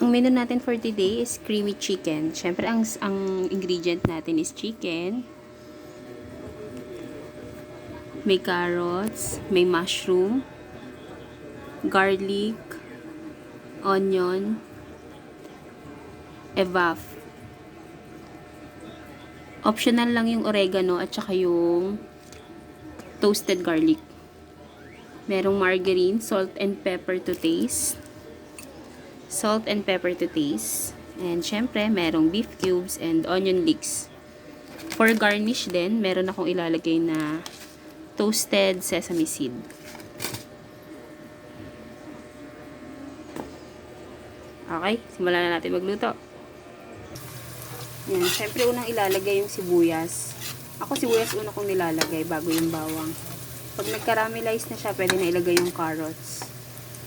Ang menu natin for today is creamy chicken. Siyempre, ang ingredient natin is chicken. May carrots, may mushroom, garlic, onion, evap. Optional lang yung oregano at saka yung toasted garlic. Merong margarine, salt and pepper to taste. Salt and pepper to taste. And syempre, merong beef cubes and onion leeks. For garnish din, meron akong ilalagay na toasted sesame seed. Okay, simulan na natin magluto. Yan, syempre unang ilalagay yung sibuyas. Ako sibuyas una kong nilalagay bago yung bawang. Pag nag-caramelize na siya, pwede na ilagay yung carrots.